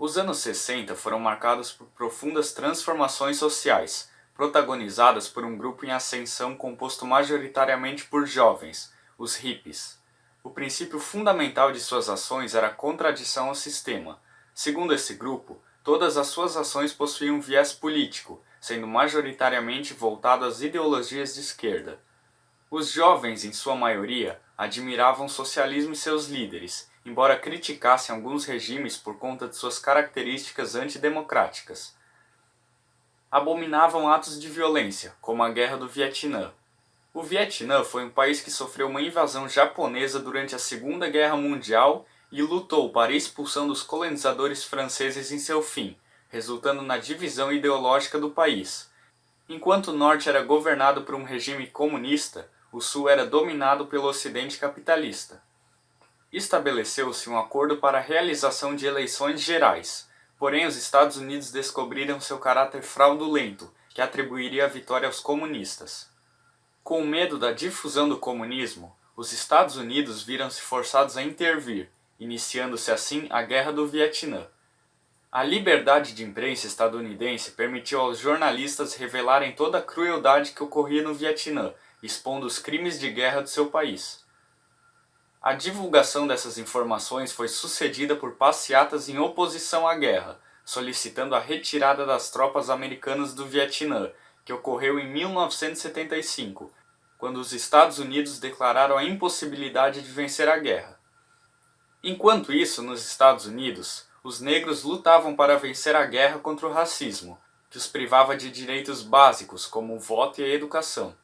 Os anos 60 foram marcados por profundas transformações sociais, protagonizadas por um grupo em ascensão composto majoritariamente por jovens, os hippies. O princípio fundamental de suas ações era a contradição ao sistema. Segundo esse grupo, todas as suas ações possuíam um viés político, sendo majoritariamente voltado às ideologias de esquerda. Os jovens, em sua maioria, admiravam o socialismo e seus líderes, embora criticassem alguns regimes por conta de suas características antidemocráticas. Abominavam atos de violência, como a Guerra do Vietnã. O Vietnã foi um país que sofreu uma invasão japonesa durante a Segunda Guerra Mundial e lutou para a expulsão dos colonizadores franceses em seu fim, resultando na divisão ideológica do país. Enquanto o Norte era governado por um regime comunista, o Sul era dominado pelo Ocidente capitalista. Estabeleceu-se um acordo para a realização de eleições gerais, porém os Estados Unidos descobriram seu caráter fraudulento, que atribuiria a vitória aos comunistas. Com medo da difusão do comunismo, os Estados Unidos viram-se forçados a intervir, iniciando-se assim a Guerra do Vietnã. A liberdade de imprensa estadunidense permitiu aos jornalistas revelarem toda a crueldade que ocorria no Vietnã, expondo os crimes de guerra do seu país. A divulgação dessas informações foi sucedida por passeatas em oposição à guerra, solicitando a retirada das tropas americanas do Vietnã, que ocorreu em 1975, quando os Estados Unidos declararam a impossibilidade de vencer a guerra. Enquanto isso, nos Estados Unidos, os negros lutavam para vencer a guerra contra o racismo, que os privava de direitos básicos como o voto e a educação.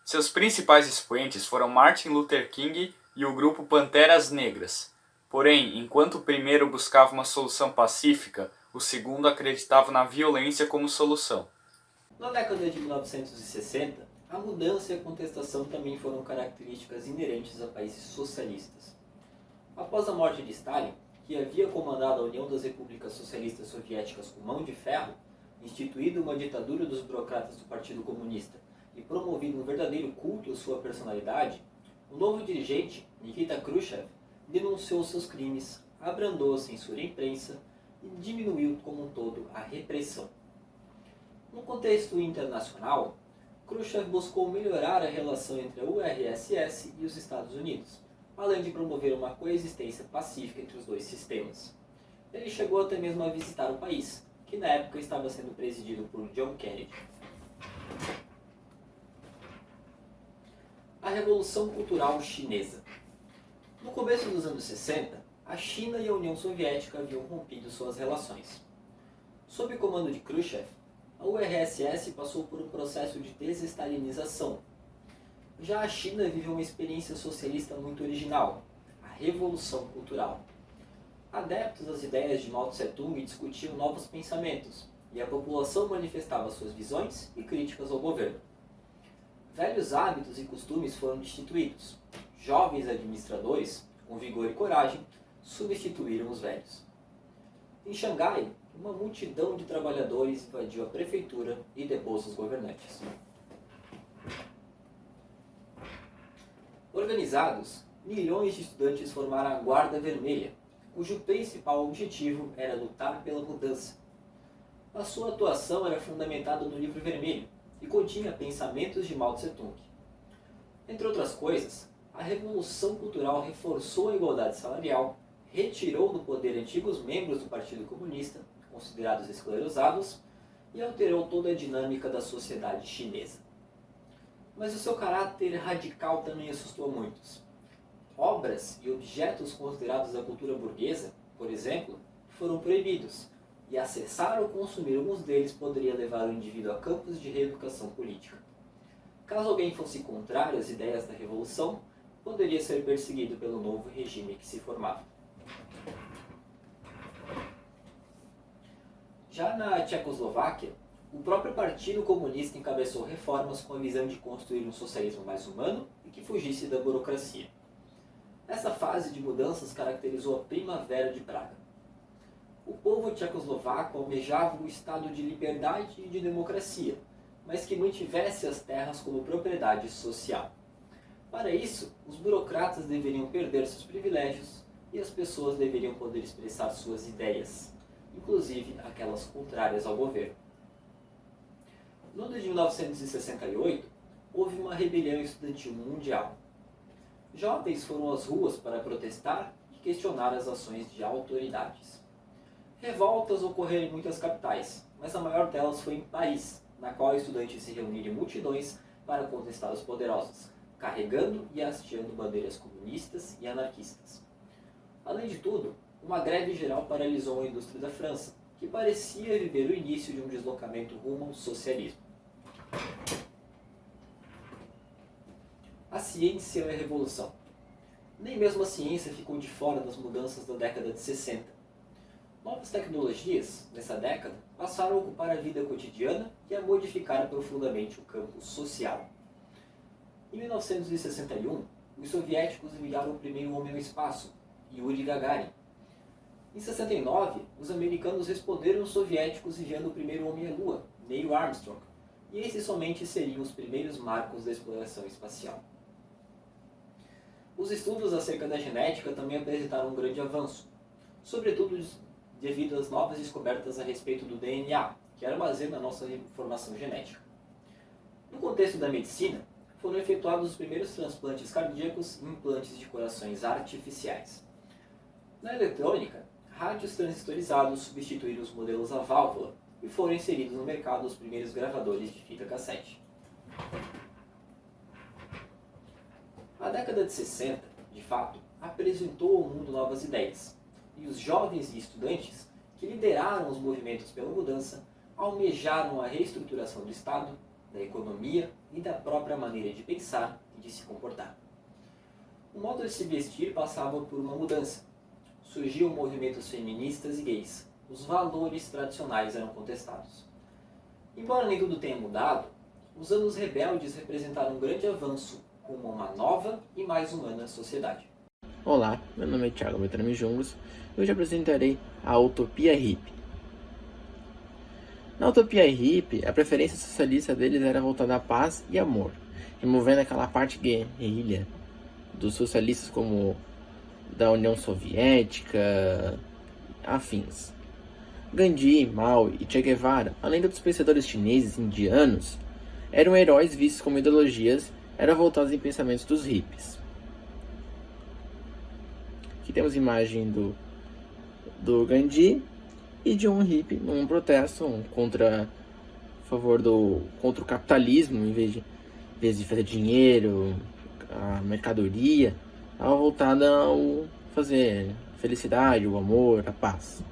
Seus principais expoentes foram Martin Luther King e o grupo Panteras Negras. Porém, enquanto o primeiro buscava uma solução pacífica, o segundo acreditava na violência como solução. Na década de 1960, a mudança e a contestação também foram características inerentes a países socialistas. Após a morte de Stalin, que havia comandado a União das Repúblicas Socialistas Soviéticas com mão de ferro, instituído uma ditadura dos burocratas do Partido Comunista e promovido um verdadeiro culto à sua personalidade, o novo dirigente, Nikita Khrushchev, denunciou seus crimes, abrandou a censura à imprensa e diminuiu como um todo a repressão. No contexto internacional, Khrushchev buscou melhorar a relação entre a URSS e os Estados Unidos, além de promover uma coexistência pacífica entre os dois sistemas. Ele chegou até mesmo a visitar o país, que na época estava sendo presidido por John Kennedy. A Revolução Cultural Chinesa. No começo dos anos 60, a China e a União Soviética haviam rompido suas relações. Sob o comando de Khrushchev, a URSS passou por um processo de desestalinização. Já a China viveu uma experiência socialista muito original, a Revolução Cultural. Adeptos das ideias de Mao Tse-tung discutiam novos pensamentos, e a população manifestava suas visões e críticas ao governo. Velhos hábitos e costumes foram destituídos. Jovens administradores, com vigor e coragem, substituíram os velhos. Em Xangai, uma multidão de trabalhadores invadiu a prefeitura e depôs os governantes. Organizados, milhões de estudantes formaram a Guarda Vermelha, cujo principal objetivo era lutar pela mudança. A sua atuação era fundamentada no Livro Vermelho e continha pensamentos de Mao Tse-tung. Entre outras coisas, a Revolução Cultural reforçou a igualdade salarial, retirou do poder antigos membros do Partido Comunista, considerados esclerosados, e alterou toda a dinâmica da sociedade chinesa. Mas o seu caráter radical também assustou muitos. Obras e objetos considerados da cultura burguesa, por exemplo, foram proibidos, e acessar ou consumir alguns deles poderia levar o indivíduo a campos de reeducação política. Caso alguém fosse contrário às ideias da Revolução, poderia ser perseguido pelo novo regime que se formava. Já na Tchecoslováquia, o próprio Partido Comunista encabeçou reformas com a visão de construir um socialismo mais humano e que fugisse da burocracia. Essa fase de mudanças caracterizou a Primavera de Praga. O povo tchecoslovaco almejava um estado de liberdade e de democracia, mas que mantivesse as terras como propriedade social. Para isso, os burocratas deveriam perder seus privilégios e as pessoas deveriam poder expressar suas ideias. inclusive aquelas contrárias ao governo. No ano de 1968, houve uma rebelião estudantil mundial. Jovens foram às ruas para protestar e questionar as ações de autoridades. Revoltas ocorreram em muitas capitais, mas a maior delas foi em Paris, na qual estudantes se reuniram em multidões para contestar os poderosos, carregando e hasteando bandeiras comunistas e anarquistas. Além de tudo, uma greve geral paralisou a indústria da França, que parecia viver o início de um deslocamento rumo ao socialismo. A ciência e a revolução. Nem mesmo a ciência ficou de fora das mudanças da década de 60. Novas tecnologias, nessa década, passaram a ocupar a vida cotidiana e a modificar profundamente o campo social. Em 1961, os soviéticos enviaram o primeiro homem ao espaço, Yuri Gagarin. Em 69, os americanos responderam aos soviéticos enviando o primeiro homem à Lua, Neil Armstrong, e esses somente seriam os primeiros marcos da exploração espacial. Os estudos acerca da genética também apresentaram um grande avanço, sobretudo devido às novas descobertas a respeito do DNA, que armazena a nossa informação genética. No contexto da medicina, foram efetuados os primeiros transplantes cardíacos e implantes de corações artificiais. Na eletrônica, rádios transistorizados substituíram os modelos a válvula e foram inseridos no mercado os primeiros gravadores de fita cassete. A década de 60, de fato, apresentou ao mundo novas ideias, e os jovens e estudantes, que lideraram os movimentos pela mudança, almejaram a reestruturação do Estado, da economia e da própria maneira de pensar e de se comportar. O modo de se vestir passava por uma mudança. Surgiam movimentos feministas e gays. Os valores tradicionais eram contestados. Embora nem tudo tenha mudado, os anos rebeldes representaram um grande avanço rumo a uma nova e mais humana sociedade. Olá, meu nome é Thiago Beltrame Jungos e hoje apresentarei a Utopia Hippie. Na Utopia Hippie, a preferência socialista deles era voltada à paz e amor, removendo aquela parte guerrilha dos socialistas como da União Soviética, afins. Gandhi, Mao e Che Guevara, além dos pensadores chineses e indianos, eram heróis vistos como ideologias eram voltadas em pensamentos dos hippies. Aqui temos a imagem do Gandhi e de um hippie num protesto contra o capitalismo, em vez de fazer dinheiro, a mercadoria, estava voltada ao fazer felicidade, o amor, a paz.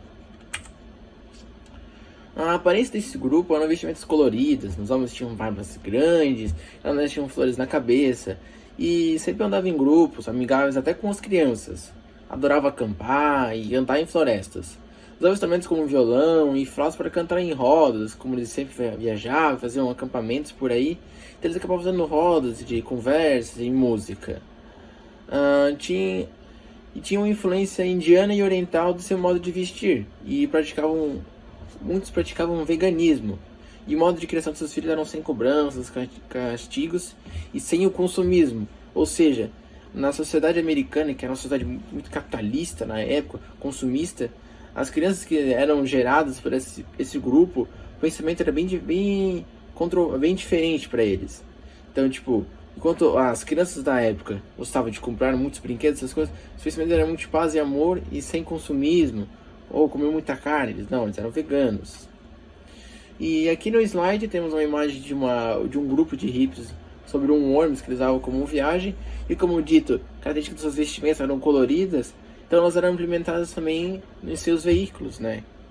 A aparência desse grupo eram vestimentas coloridas, os homens tinham barbas grandes, as mulheres tinham flores na cabeça, e sempre andavam em grupos, amigáveis até com as crianças. Adorava acampar e andar em florestas. Usavam instrumentos como violão e flautas para cantar em rodas, como eles sempre viajavam, faziam acampamentos por aí, então eles acabavam fazendo rodas de conversa e música. Tinha uma influência indiana e oriental do seu modo de vestir, e muitos praticavam veganismo, e o modo de criação de seus filhos eram sem cobranças, castigos e sem o consumismo. Ou seja, na sociedade americana, que era uma sociedade muito capitalista na época, consumista, as crianças que eram geradas por esse grupo, o pensamento era bem diferente para eles. Então, enquanto as crianças da época gostavam de comprar muitos brinquedos, essas coisas, os pensamentos eram muito de paz e amor e sem consumismo, ou comer muita carne. Eles eram veganos. E aqui no slide temos uma imagem de um grupo de hippies sobre um Worms que eles usavam como viagem, e como dito, características das suas vestimentas eram coloridas, então elas eram implementadas também em seus veículos,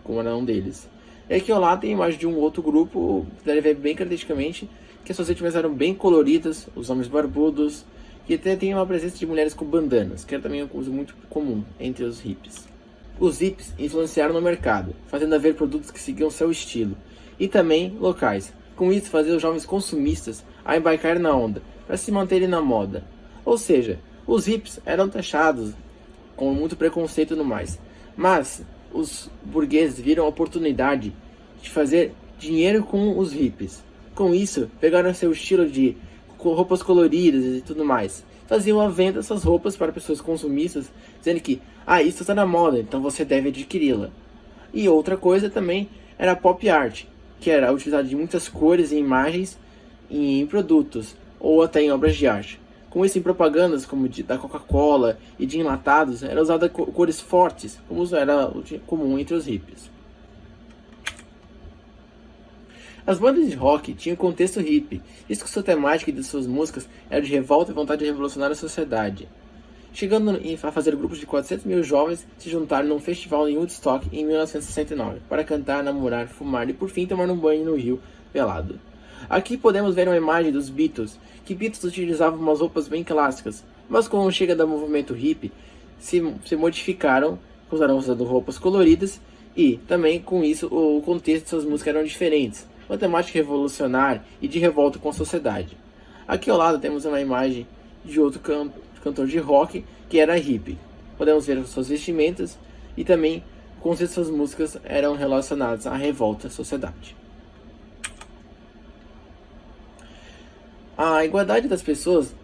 como era um deles. E aqui ao lado tem a imagem de um outro grupo, que deve ver bem caracteristicamente, que as suas vestimentas eram bem coloridas, os homens barbudos, e até tem uma presença de mulheres com bandanas, que era também uma coisa muito comum entre os hippies. Os hippies influenciaram no mercado, fazendo haver produtos que seguiam seu estilo, e também locais. Com isso, fazia os jovens consumistas a embarcar na onda, para se manterem na moda. Ou seja, os hippies eram taxados com muito preconceito no mais. Mas os burgueses viram a oportunidade de fazer dinheiro com os hippies. Com isso, pegaram seu estilo de roupas coloridas e tudo mais. Faziam a venda dessas roupas para pessoas consumistas, dizendo que isso está na moda, então você deve adquiri-la. E outra coisa também era a pop art, que era utilizada de muitas cores e imagens em produtos, ou até em obras de arte. Com isso, em propagandas como da Coca-Cola e de enlatados, era usada cores fortes, como era comum entre os hippies. As bandas de rock tinham contexto hippie, isso que sua temática e de suas músicas era de revolta e vontade de revolucionar a sociedade. Chegando a fazer grupos de 400 mil jovens se juntarem num festival em Woodstock em 1969, para cantar, namorar, fumar e por fim tomar um banho no rio pelado. Aqui podemos ver uma imagem dos Beatles, que Beatles utilizavam umas roupas bem clássicas, mas com a chegada do movimento hippie, se modificaram, usando roupas coloridas e também com isso o contexto de suas músicas eram diferentes, uma temática revolucionária e de revolta com a sociedade. Aqui ao lado temos uma imagem de outro cantor de rock que era hippie. Podemos ver suas vestimentas e também como se suas músicas eram relacionadas à revolta à sociedade. A igualdade das pessoas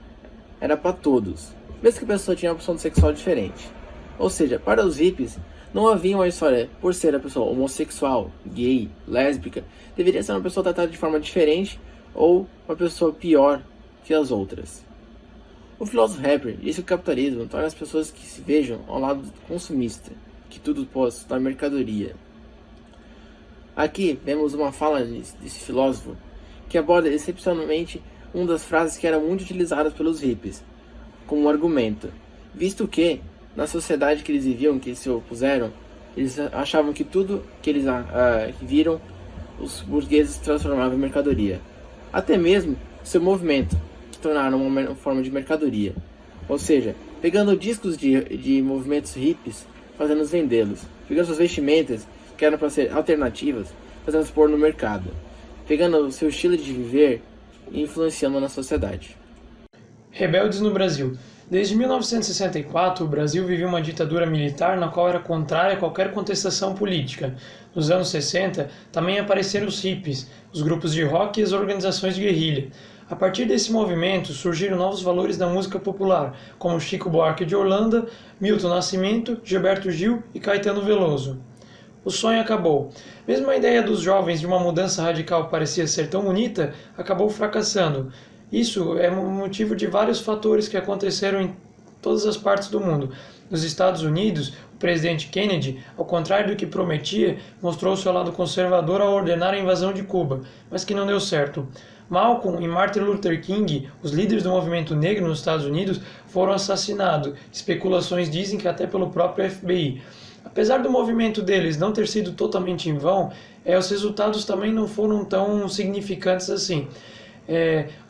era para todos, mesmo que a pessoa tinha uma opção sexual diferente. Ou seja, para os hippies, não havia uma história por ser a pessoa homossexual, gay, lésbica, deveria ser uma pessoa tratada de forma diferente ou uma pessoa pior que as outras. O filósofo Harper disse que o capitalismo torna as pessoas que se vejam ao lado consumista, que tudo possa tornar mercadoria. Aqui vemos uma fala desse filósofo que aborda excepcionalmente uma das frases que eram muito utilizadas pelos hippies, como um argumento, visto que, na sociedade que eles viviam, que se opuseram, eles achavam que tudo que eles viram, os burgueses transformavam em mercadoria. Até mesmo seu movimento, que tornaram uma forma de mercadoria. Ou seja, pegando discos de movimentos hippies, fazendo-os vendê-los. Pegando suas vestimentas, que eram para ser alternativas, fazendo-os pôr no mercado. Pegando o seu estilo de viver e influenciando na sociedade. Rebeldes no Brasil. Desde 1964, o Brasil vivia uma ditadura militar na qual era contrária a qualquer contestação política. Nos anos 60, também apareceram os hippies, os grupos de rock e as organizações de guerrilha. A partir desse movimento, surgiram novos valores da música popular, como Chico Buarque de Holanda, Milton Nascimento, Gilberto Gil e Caetano Veloso. O sonho acabou. Mesmo a ideia dos jovens de uma mudança radical parecia ser tão bonita, acabou fracassando. Isso é motivo de vários fatores que aconteceram em todas as partes do mundo. Nos Estados Unidos, o presidente Kennedy, ao contrário do que prometia, mostrou seu lado conservador ao ordenar a invasão de Cuba, mas que não deu certo. Malcolm e Martin Luther King, os líderes do movimento negro nos Estados Unidos, foram assassinados. Especulações dizem que até pelo próprio FBI. Apesar do movimento deles não ter sido totalmente em vão, os resultados também não foram tão significantes assim.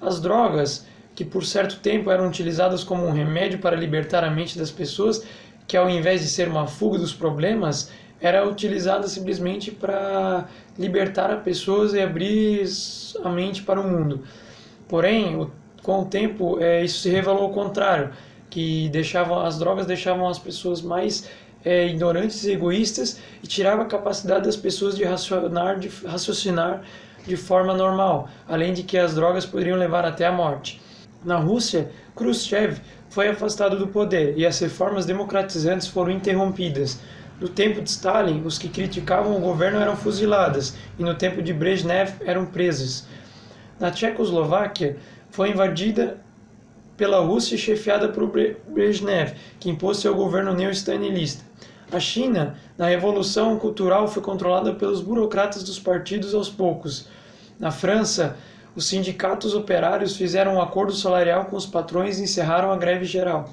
As drogas, que por certo tempo eram utilizadas como um remédio para libertar a mente das pessoas, que ao invés de ser uma fuga dos problemas, era utilizada simplesmente para libertar as pessoas e abrir a mente para o mundo. Porém, com o tempo, isso se revelou ao contrário, que as drogas deixavam as pessoas mais ignorantes e egoístas e tirava a capacidade das pessoas de raciocinar de forma normal, além de que as drogas poderiam levar até a morte. Na Rússia, Khrushchev foi afastado do poder e as reformas democratizantes foram interrompidas. No tempo de Stalin, os que criticavam o governo eram fuzilados e no tempo de Brezhnev eram presos. Na Tchecoslováquia, foi invadida pela Rússia chefiada por Brezhnev, que impôs seu governo neo-stalinista. A China, na Revolução Cultural, foi controlada pelos burocratas dos partidos aos poucos. Na França, os sindicatos operários fizeram um acordo salarial com os patrões e encerraram a greve geral.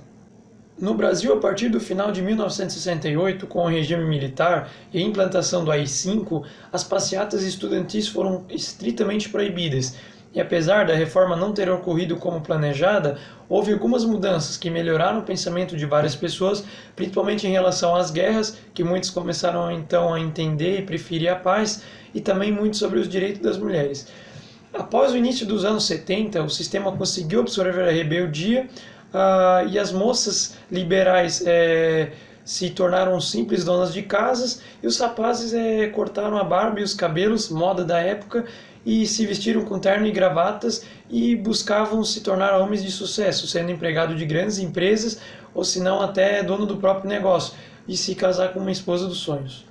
No Brasil, a partir do final de 1968, com o regime militar e a implantação do AI-5, as passeatas estudantis foram estritamente proibidas. E apesar da reforma não ter ocorrido como planejada, houve algumas mudanças que melhoraram o pensamento de várias pessoas, principalmente em relação às guerras, que muitos começaram então a entender e preferir a paz, e também muito sobre os direitos das mulheres. Após o início dos anos 70, o sistema conseguiu absorver a rebeldia e as moças liberais se tornaram simples donas de casas e os rapazes cortaram a barba e os cabelos, moda da época, e se vestiram com terno e gravatas e buscavam se tornar homens de sucesso, sendo empregado de grandes empresas ou se não até dono do próprio negócio e se casar com uma esposa dos sonhos.